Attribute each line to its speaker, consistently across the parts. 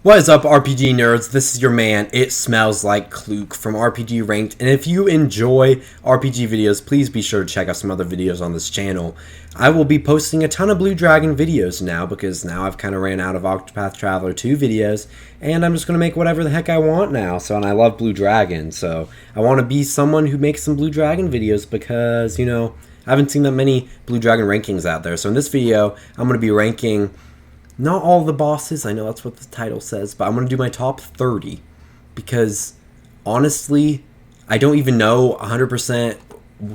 Speaker 1: What is up, RPG nerds? This is your man, It Smells Like Kluke from RPG Ranked, and if you enjoy RPG videos, please be sure to check out some other videos on this channel. I will be posting a ton of Blue Dragon videos now, because now I've kind of ran out of Octopath Traveler 2 videos, and I'm just going to make whatever the heck I want now, and I love Blue Dragon, so I want to be someone who makes some Blue Dragon videos, because, you know, I haven't seen that many Blue Dragon rankings out there. So in this video, I'm going to be ranking not all the bosses, I know that's what the title says, but I'm going to do my top 30 because honestly, I don't even know 100%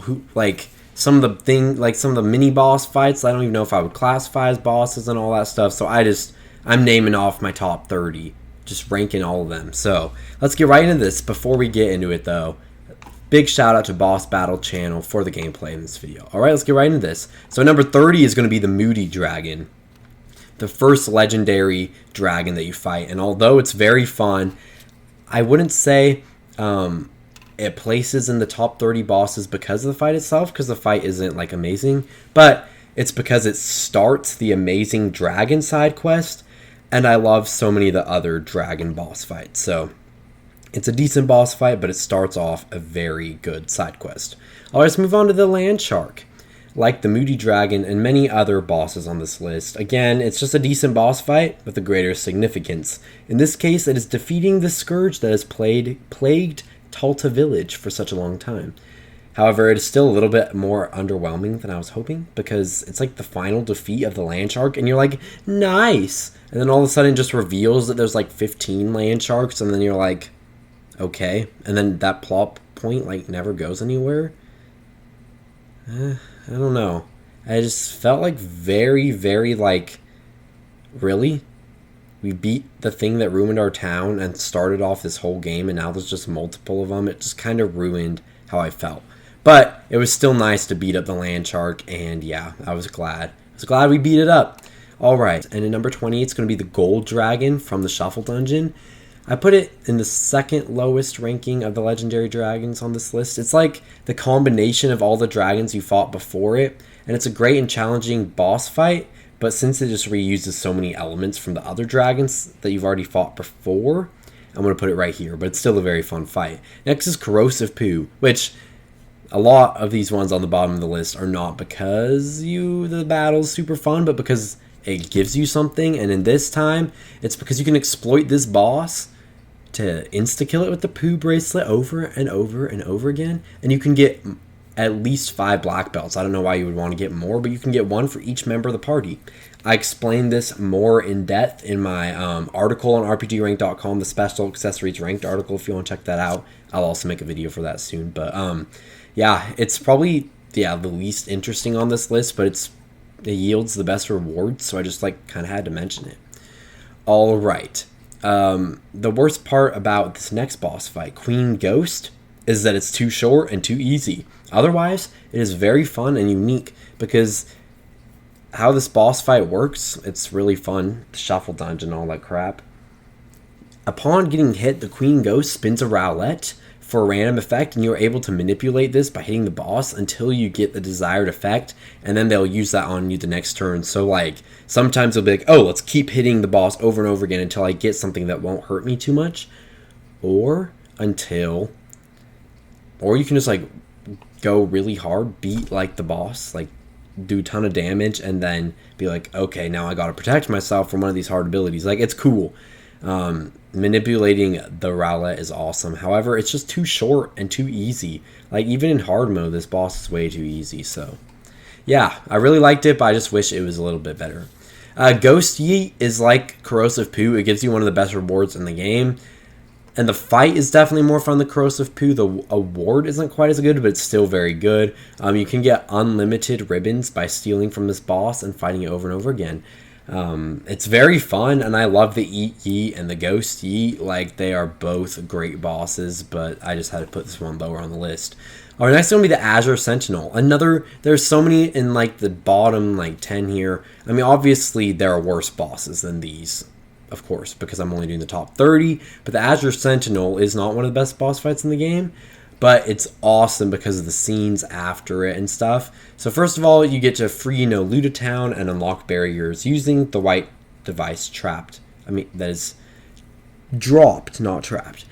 Speaker 1: who, like some of the mini boss fights, I don't even know if I would classify as bosses and all that stuff. So I'm naming off my top 30, just ranking all of them. So let's get right into this. Before we get into it though, big shout out to Boss Battle channel for the gameplay in this video. Alright, let's get right into this. So number 30 is going to be the Moody Dragon, the first legendary dragon that you fight. And although it's very fun, I wouldn't say it places in the top 30 bosses because of the fight itself, because the fight isn't like amazing, but it's because it starts the amazing dragon side quest, and I love so many of the other dragon boss fights. So it's a decent boss fight, but it starts off a very good side quest. Alright, let's move on to the land shark. Like the Moody Dragon and many other bosses on this list, again, it's just a decent boss fight with a greater significance. In this case, it is defeating the scourge that has plagued Talta Village for such a long time. However, it is still a little bit more underwhelming than I was hoping, because it's like the final defeat of the land shark, and you're like, nice! And then all of a sudden it just reveals that there's like 15 land sharks, and then you're like, okay. And then that plot point like never goes anywhere. I don't know. I just felt like very, like, really? We beat the thing that ruined our town and started off this whole game, and now there's just multiple of them. It just kind of ruined how I felt. But it was still nice to beat up the land shark, and yeah, I was glad. I was glad we beat it up. Alright, and in number 20, it's going to be the Gold Dragon from the Shuffle Dungeon. I put it in the second lowest ranking of the legendary dragons on this list. It's like the combination of all the dragons you fought before it, and it's a great and challenging boss fight, but since it just reuses so many elements from the other dragons that you've already fought before, I'm going to put it right here, but it's still a very fun fight. Next is Corrosive Poo, which a lot of these ones on the bottom of the list are not because the battle's super fun, but because it gives you something, and in this time, it's because you can exploit this boss to insta-kill it with the poo bracelet over and over and over again, and you can get at least 5 black belts. I don't know why you would want to get more, but you can get 1 for each member of the party. I explained this more in depth in my article on rpgrank.com, the special accessories ranked article. If you want to check that out, I'll also make a video for that soon. But yeah, it's probably the least interesting on this list, but it yields the best rewards, so I just kind of had to mention it. All right. The worst part about this next boss fight, Queen Ghost, is that it's too short and too easy. Otherwise, it is very fun and unique, because how this boss fight works, it's really fun. The Shuffle Dungeon, all that crap. Upon getting hit, the Queen Ghost spins a roulette for a random effect, and you're able to manipulate this by hitting the boss until you get the desired effect, and then they'll use that on you the next turn. So sometimes they'll be like, oh, let's keep hitting the boss over and over again until I get something that won't hurt me too much, or you can just go really hard, beat the boss, do a ton of damage, and then be like, okay, now I gotta protect myself from one of these hard abilities. It's cool. Manipulating the roulette is awesome. However, it's just too short and too easy. Even in hard mode, this boss is way too easy. So yeah, I really liked it, but I just wish it was a little bit better. Ghost Yeet is like Corrosive Poo. It gives you one of the best rewards in the game, and the fight is definitely more fun than Corrosive Poo. The award isn't quite as good, but it's still very good. You can get unlimited ribbons by stealing from this boss and fighting it over and over again. It's very fun, and I love the Eat Yeet and the Ghost Yeet. They are both great bosses, but I just had to put this one lower on the list. Our next one will be the Azure Sentinel. There's so many in the bottom 10 here. I mean, obviously there are worse bosses than these, of course, because I'm only doing the top 30, but the Azure Sentinel is not one of the best boss fights in the game. but it's awesome because of the scenes after it and stuff. So first of all, you get to free loot a town and unlock barriers using the white device trapped. That is dropped, not trapped.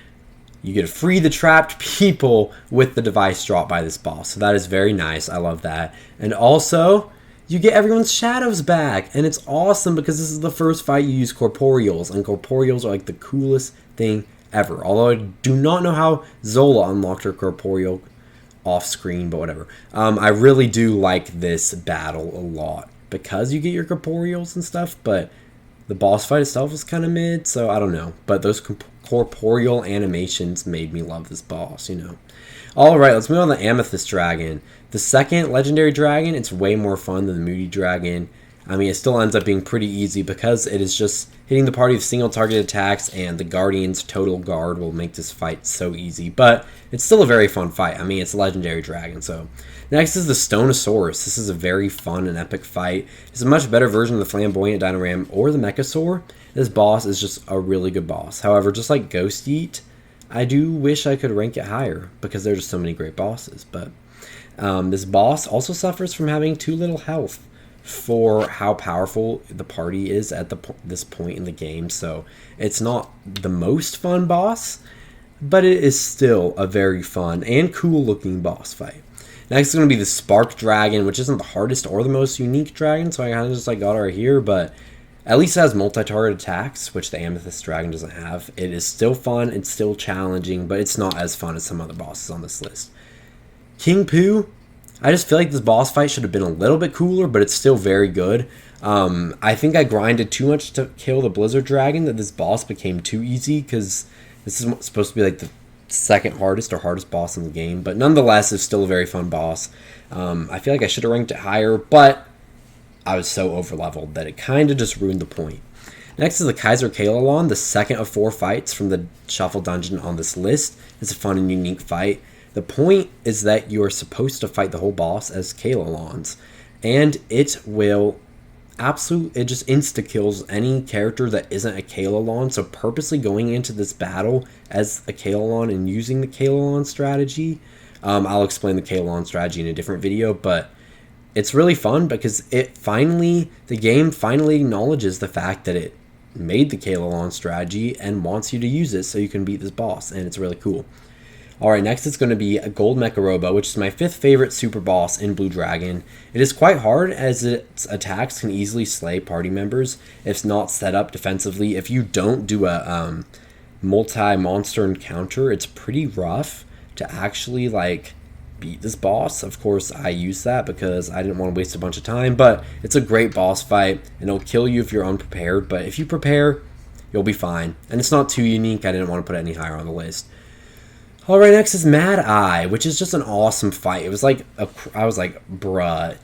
Speaker 1: You get to free the trapped people with the device dropped by this boss. So that is very nice. I love that. And also, you get everyone's shadows back. And it's awesome because this is the first fight you use corporeals. And corporeals are like the coolest thing ever. Although I do not know how Zola unlocked her corporeal off screen, but whatever. I really do like this battle a lot because you get your corporeals and stuff. But the boss fight itself is kind of mid, so I don't know. But those corporeal animations made me love this boss, you know. Alright, let's move on to the Amethyst Dragon. The second legendary dragon, it's way more fun than the Moody Dragon. I mean, it still ends up being pretty easy because it is just hitting the party with single target attacks, and the Guardian's total guard will make this fight so easy. But it's still a very fun fight. I mean, it's a legendary dragon, so... Next is the Stonosaurus. This is a very fun and epic fight. It's a much better version of the Flamboyant Dinoram or the Mechasaur. This boss is just a really good boss. However, just like Ghost Yeet, I do wish I could rank it higher because there's just so many great bosses. But this boss also suffers from having too little health for how powerful the party is at this point in the game. So it's not the most fun boss, but it is still a very fun and cool looking boss fight. Next is going to be the Spark Dragon, which isn't the hardest or the most unique dragon, so I kind of just like got it right here, but at least it has multi-target attacks, which the Amethyst Dragon doesn't have. It is still fun, it's still challenging, but it's not as fun as some other bosses on this list. King Pooh, I just feel like this boss fight should have been a little bit cooler, but it's still very good. I think I grinded too much to kill the Blizzard Dragon, that this boss became too easy, because this is supposed to be like the second hardest or hardest boss in the game, but nonetheless it's still a very fun boss. I feel like I should have ranked it higher, but I was so over leveled that it kind of just ruined the point. Next is the Kaiser Kalalon, the second of 4 fights from the Shuffle Dungeon on this list. It's a fun and unique fight. The point is that you are supposed to fight the whole boss as Kalalons, and it will it just insta-kills any character that isn't a Kalalon, so purposely going into this battle as a Kalalon and using the Kalalon strategy, I'll explain the Kalalon strategy in a different video, but it's really fun because the game finally acknowledges the fact that it made the Kalalon strategy and wants you to use it so you can beat this boss, and it's really cool. Alright, next it's going to be a Gold Mechoroba, which is my 5th favorite super boss in Blue Dragon. It is quite hard as its attacks can easily slay party members if it's not set up defensively. If you don't do a multi-monster encounter, it's pretty rough to actually like beat this boss. Of course, I use that because I didn't want to waste a bunch of time, but it's a great boss fight, and it'll kill you if you're unprepared, but if you prepare, you'll be fine. And it's not too unique, I didn't want to put it any higher on the list. Alright, next is Mad Eye, which is just an awesome fight. It was like, I was like, bruh,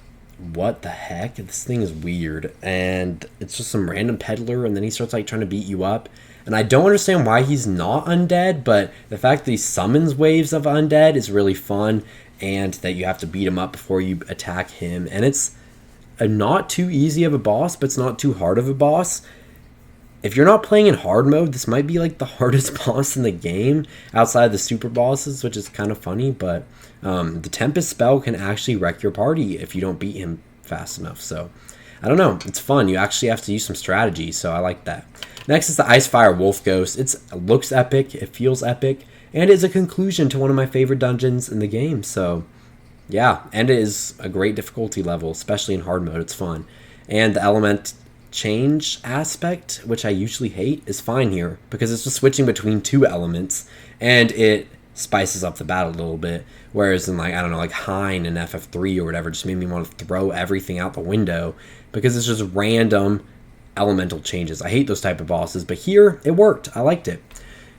Speaker 1: what the heck? This thing is weird. And it's just some random peddler, and then he starts like trying to beat you up. And I don't understand why he's not undead, but the fact that he summons waves of undead is really fun, and that you have to beat him up before you attack him. And it's not too easy of a boss, but it's not too hard of a boss. If you're not playing in hard mode, this might be like the hardest boss in the game outside of the super bosses, which is kind of funny, but the Tempest spell can actually wreck your party if you don't beat him fast enough. So I don't know, it's fun. You actually have to use some strategy, so I like that. Next is the Icefire Wolf Ghost. It looks epic, it feels epic, and it's a conclusion to one of my favorite dungeons in the game. So yeah, and it is a great difficulty level, especially in hard mode. It's fun. And the element change aspect, which I usually hate, is fine here because it's just switching between 2 elements, and it spices up the battle a little bit. Whereas in like, I don't know, like Hein and FF3 or whatever just made me want to throw everything out the window because it's just random elemental changes. I hate those type of bosses, but here it worked. I liked it.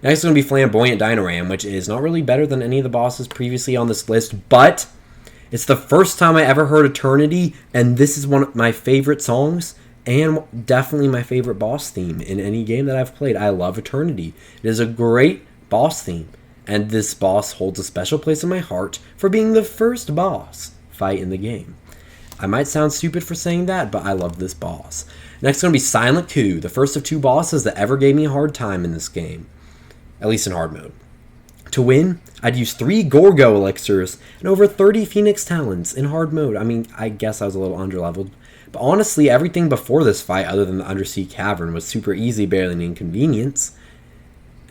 Speaker 1: Next is going to be Flamboyant Dinoram, which is not really better than any of the bosses previously on this list, but it's the first time I ever heard Eternity, and this is one of my favorite songs and definitely my favorite boss theme in any game that I've played. I love Eternity. It is a great boss theme, and this boss holds a special place in my heart for being the first boss fight in the game. I might sound stupid for saying that, but I love this boss. Next is going to be Silent Coup, the first of 2 bosses that ever gave me a hard time in this game, at least in hard mode. To win, I'd use 3 Gorgo elixirs and over 30 Phoenix Talons in hard mode. I mean, I guess I was a little underleveled. But honestly, everything before this fight, other than the undersea cavern, was super easy, barely an inconvenience.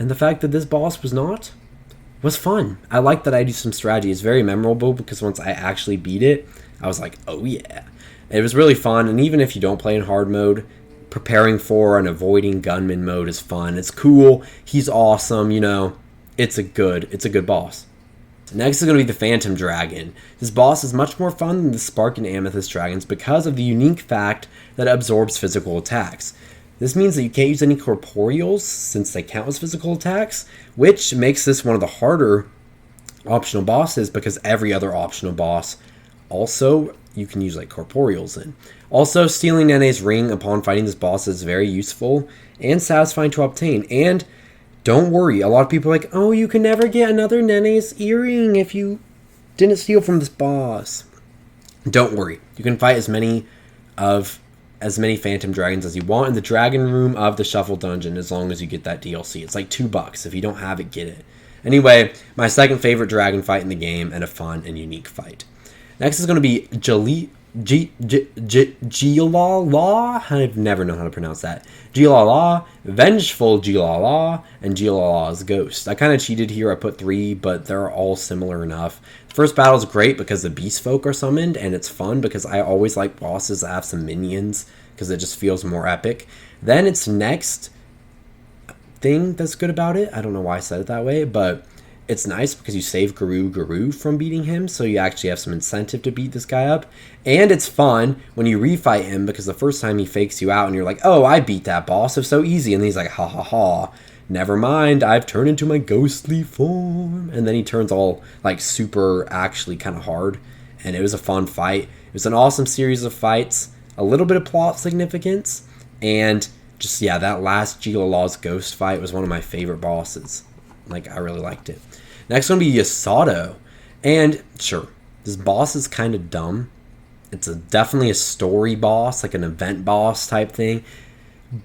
Speaker 1: And the fact that this boss was fun. I like that I do some strategy. It's very memorable because once I actually beat it, I was like, oh yeah. It was really fun, and even if you don't play in hard mode, preparing for and avoiding gunman mode is fun. It's cool. He's awesome, It's a good boss. Next is going to be the Phantom Dragon. This boss is much more fun than the Spark and Amethyst Dragons because of the unique fact that it absorbs physical attacks. This means that you can't use any corporeals since they count as physical attacks, which makes this one of the harder optional bosses because every other optional boss also you can use like corporeals in. Also, stealing Nene's ring upon fighting this boss is very useful and satisfying to obtain. And don't worry, a lot of people are like, oh, you can never get another Nene's earring if you didn't steal from this boss. Don't worry, you can fight as many Phantom Dragons as you want in the Dragon Room of the Shuffle Dungeon as long as you get that DLC. It's like $2. If you don't have it, get it. Anyway, my second favorite dragon fight in the game and a fun and unique fight. Next is going to be Gilala. I've never known how to pronounce that. Gilala, Vengeful Gilala, and Gilala's Ghost. I kind of cheated here. I put 3, but they're all similar enough. The first battle is great because the Beast Folk are summoned, and it's fun because I always like bosses that have some minions because it just feels more epic. Then its next thing that's good about it, I don't know why I said it that way, but it's nice because you save Guru from beating him, so you actually have some incentive to beat this guy up. And it's fun when you refight him because the first time he fakes you out and you're like, oh, I beat that boss, it was so easy. And then he's like, ha ha ha, never mind, I've turned into my ghostly form. And then he turns all like super actually kind of hard. And it was a fun fight. It was an awesome series of fights, a little bit of plot significance, and just, yeah, that last Gilala's Ghost fight was one of my favorite bosses. Like, I really liked it. Next one will be Yasato. And, sure, this boss is kind of dumb. It's definitely a story boss, like an event boss type thing.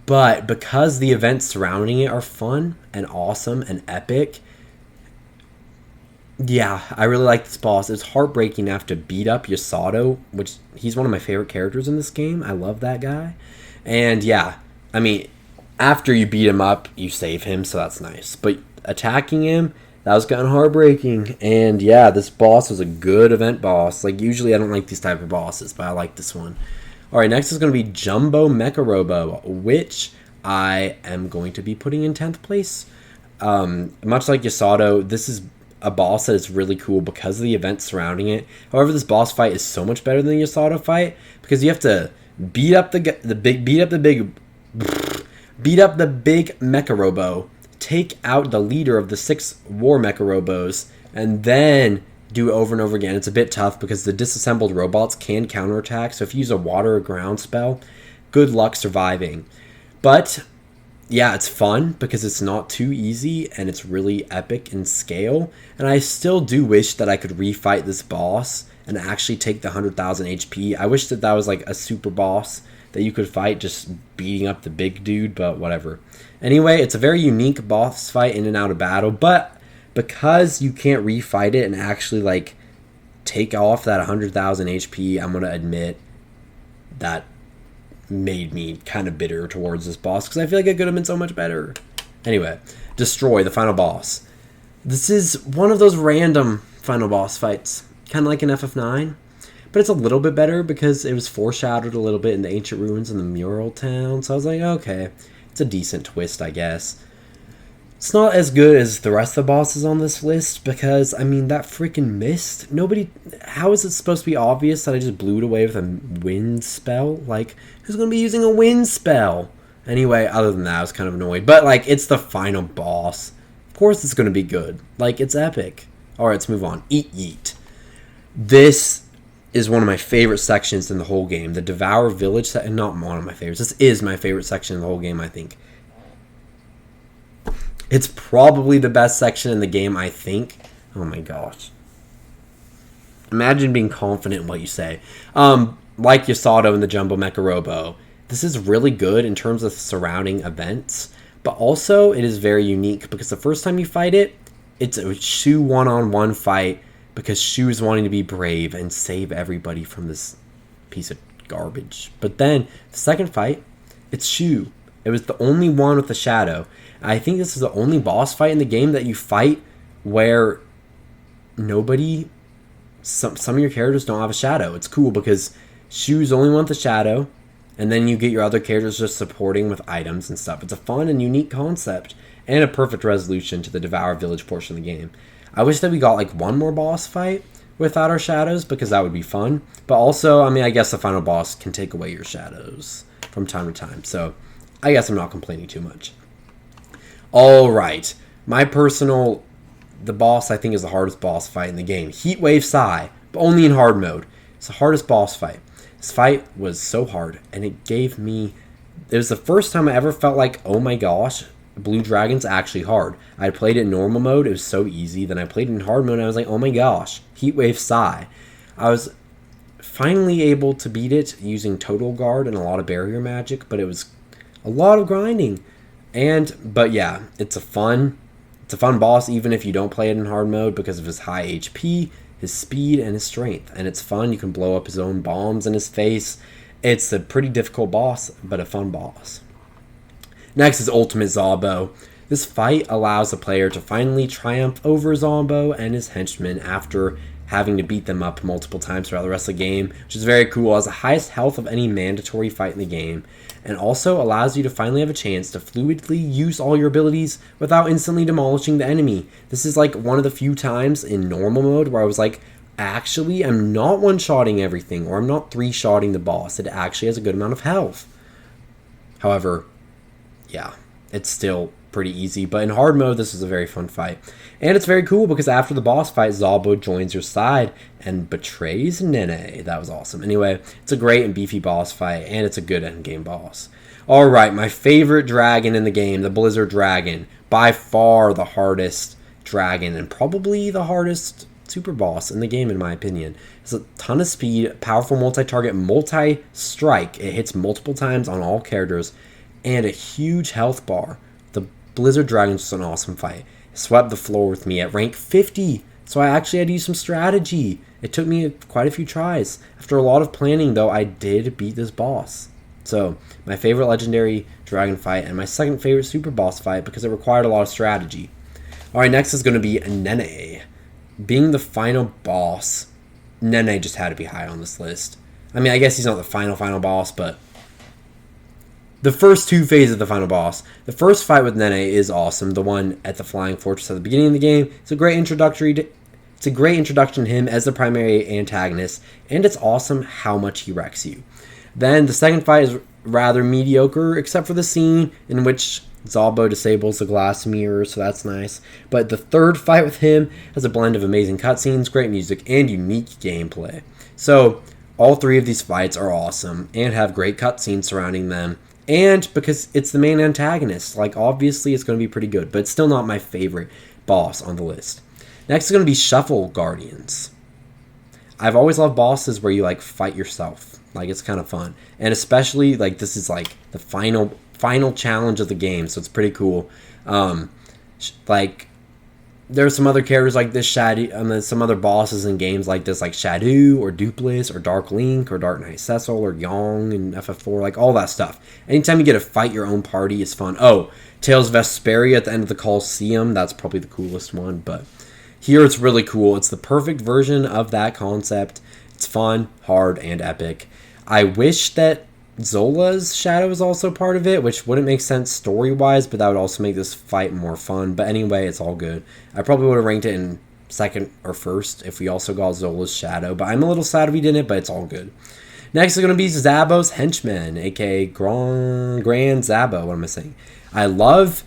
Speaker 1: But because the events surrounding it are fun and awesome and epic, yeah, I really like this boss. It's heartbreaking to have to beat up Yasato, which he's one of my favorite characters in this game. I love that guy. And, yeah, I mean, after you beat him up, you save him, so that's nice. But attacking him, that was kind of heartbreaking. And yeah, this boss was a good event boss. Like, usually I don't like these type of bosses, but I like this one. Alright, next is going to be Jumbo Mecharobo, which I am going to be putting in 10th place. Much like Yasato, this is a boss that is really cool because of the events surrounding it. However, this boss fight is so much better than the Yasato fight because you have to beat up the big Mecharobo, take out the leader of the 6 War Mecharobos, and then do it over and over again. It's a bit tough because the disassembled robots can counterattack, so if you use a water or ground spell, good luck surviving. But yeah, it's fun because it's not too easy and it's really epic in scale. And I still do wish that I could refight this boss and actually take the 100,000 HP. I wish that was like a super boss that you could fight just beating up the big dude, but whatever. Anyway, it's a very unique boss fight in and out of battle, but because you can't refight it and actually like take off that 100,000 HP, I'm going to admit that made me kind of bitter towards this boss because I feel like it could have been so much better. Anyway, Destroy, the final boss. This is one of those random final boss fights, kind of like an FF9, but it's a little bit better because it was foreshadowed a little bit in the Ancient Ruins in the Mural Town, so I was like, okay, it's a decent twist, I guess. It's not as good as the rest of the bosses on this list because, I mean, that freaking mist. How is it supposed to be obvious that I just blew it away with a wind spell? Like, who's going to be using a wind spell? Anyway, other than that, I was kind of annoyed. But, like, it's the final boss. Of course it's going to be good. Like, it's epic. Alright, let's move on. Eat Yeet. This is one of my favorite sections in the whole game. The Devour Village, not one of my favorites. This is my favorite section in the whole game, I think. It's probably the best section in the game, I think. Oh my gosh. Imagine being confident in what you say. Like Yasato and the Jumbo Mecharobo, this is really good in terms of surrounding events, but also it is very unique because the first time you fight it, it's a Shu one-on-one fight because Shu is wanting to be brave and save everybody from this piece of garbage. But then, the second fight, it's Shu It was the only one with the shadow. I think this is the only boss fight in the game that you fight where nobody, some of your characters don't have a shadow. It's cool because Shu's the only one with the shadow, and then you get your other characters just supporting with items and stuff. It's a fun and unique concept, and a perfect resolution to the Devour Village portion of the game. I wish that we got like one more boss fight without our shadows, because that would be fun. But also, I mean, I guess the final boss can take away your shadows from time to time, so I guess I'm not complaining too much. Alright, the boss I think is the hardest boss fight in the game. Heatwave Sai, but only in hard mode. It's the hardest boss fight. This fight was so hard, and it was the first time I ever felt like, oh my gosh, Blue Dragon's actually hard. I played it in normal mode, it was so easy. Then I played it in hard mode, and I was like, oh my gosh, Heatwave Sai. I was finally able to beat it using Total Guard and a lot of barrier magic, but it was a lot of grinding. But yeah, it's a fun boss even if you don't play it in hard mode because of his high HP, his speed, and his strength. And it's fun, you can blow up his own bombs in his face. It's a pretty difficult boss, but a fun boss. Next is Ultimate Zombo. This fight allows the player to finally triumph over Zombo and his henchmen after having to beat them up multiple times throughout the rest of the game, which is very cool. It has the highest health of any mandatory fight in the game, and also allows you to finally have a chance to fluidly use all your abilities without instantly demolishing the enemy. This is like one of the few times in normal mode where I was like, actually, I'm not one-shotting everything, or I'm not three-shotting the boss. It actually has a good amount of health. However, yeah, it's still pretty easy, but in hard mode, this is a very fun fight. And it's very cool because after the boss fight, Zalbo joins your side and betrays Nene. That was awesome. Anyway, it's a great and beefy boss fight, and it's a good endgame boss. Alright, my favorite dragon in the game, the Blizzard Dragon. By far the hardest dragon, and probably the hardest super boss in the game, in my opinion. It's a ton of speed, powerful multi-target, multi-strike. It hits multiple times on all characters, and a huge health bar. The Blizzard Dragon's just an awesome fight. It swept the floor with me at rank 50, so I actually had to use some strategy. It took me quite a few tries. After a lot of planning, though, I did beat this boss. So, my favorite legendary dragon fight, and my second favorite super boss fight because it required a lot of strategy. Alright, next is going to be Nene. Being the final boss, Nene just had to be high on this list. I mean, I guess he's not the final boss, but the first two phases of the final boss. The first fight with Nene is awesome. The one at the Flying Fortress at the beginning of the game. It's a great introduction to him as the primary antagonist, and it's awesome how much he wrecks you. Then the second fight is rather mediocre, except for the scene in which Zalbo disables the glass mirror, so that's nice. But the third fight with him has a blend of amazing cutscenes, great music, and unique gameplay. So all three of these fights are awesome and have great cutscenes surrounding them. And because it's the main antagonist, like obviously it's going to be pretty good, but it's still not my favorite boss on the list. Next is going to be Shuffle Guardians. I've always loved bosses where you like fight yourself. Like it's kind of fun. And especially like this is like the final challenge of the game, so it's pretty cool. Like there are some other characters like this, some other bosses in games like this, like Shadow or Dupless or Dark Link or Dark Knight Cecil or Yong in FF4, like all that stuff. Anytime you get to fight your own party is fun. Oh, Tales of Vesperia at the end of the Colosseum, that's probably the coolest one, but here it's really cool. It's the perfect version of that concept. It's fun, hard, and epic. I wish that Zola's shadow is also part of it, which wouldn't make sense story-wise, but that would also make this fight more fun. But anyway, it's all good. I probably would have ranked it in second or first if we also got Zola's shadow, but I'm a little sad we didn't, but it's all good. Next is going to be Zabo's Henchman, aka Grand Zabo. What am I saying? I love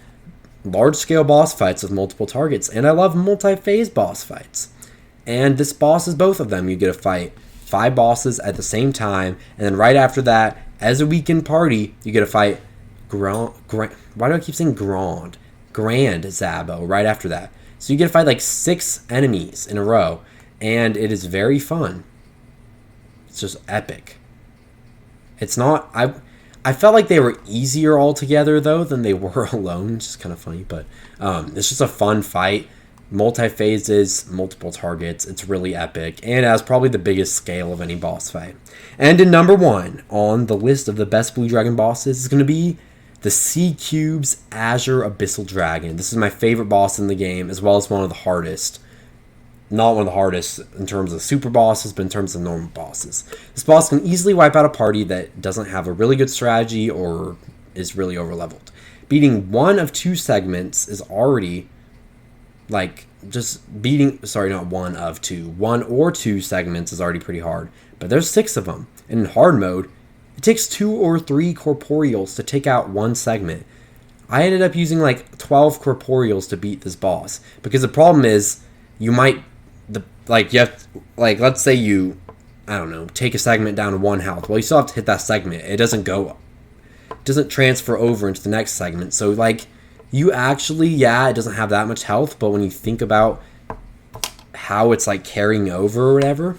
Speaker 1: large-scale boss fights with multiple targets, and I love multi-phase boss fights. And this boss is both of them. You get to fight 5 bosses at the same time, and then right after that, as a weekend party, you get to fight why do I keep saying Grand Zabo right after that. So you get to fight like 6 enemies in a row, and it is very fun. It's just epic. It's not, I felt like they were easier altogether though than they were alone, which is kind of funny, but it's just a fun fight. Multi-phases, multiple targets. It's really epic, and has probably the biggest scale of any boss fight. And in number 1 on the list of the best Blue Dragon bosses is going to be the Sea Cube's Azure Abyssal Dragon. This is my favorite boss in the game, as well as one of the hardest. Not one of the hardest in terms of super bosses, but in terms of normal bosses. This boss can easily wipe out a party that doesn't have a really good strategy or is really overleveled. Beating one of two segments is already, like, just beating, sorry, not one of two. One or two segments is already pretty hard, but there's 6 of them. And in hard mode, it takes 2 or 3 corporeals to take out one segment. I ended up using like 12 corporeals to beat this boss, because the problem is you might, you have, like, let's say you, I don't know, take a segment down to 1 health. Well, you still have to hit that segment. It doesn't transfer over into the next segment. So, like, you actually, it doesn't have that much health, but when you think about how it's, like, carrying over or whatever,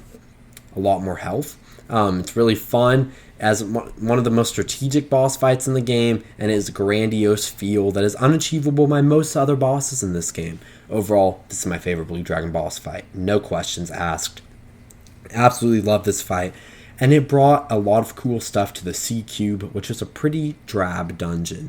Speaker 1: a lot more health. It's really fun as one of the most strategic boss fights in the game, and it is a grandiose feel that is unachievable by most other bosses in this game. Overall, this is my favorite Blue Dragon boss fight. No questions asked. Absolutely love this fight. And it brought a lot of cool stuff to the Sea Cube, which is a pretty drab dungeon.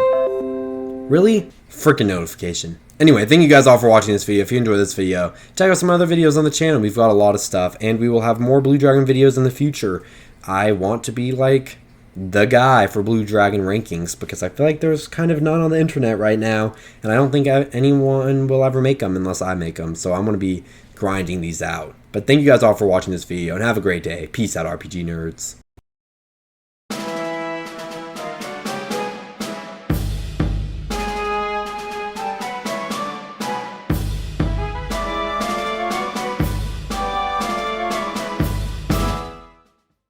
Speaker 1: Really? Freaking notification. Anyway, thank you guys all for watching this video. If you enjoyed this video, check out some other videos on the channel. We've got a lot of stuff, and we will have more Blue Dragon videos in the future. I want to be, like, the guy for Blue Dragon rankings, because I feel like there's kind of none on the internet right now, and I don't think anyone will ever make them unless I make them, so I'm going to be grinding these out. But thank you guys all for watching this video, and have a great day. Peace out, RPG nerds.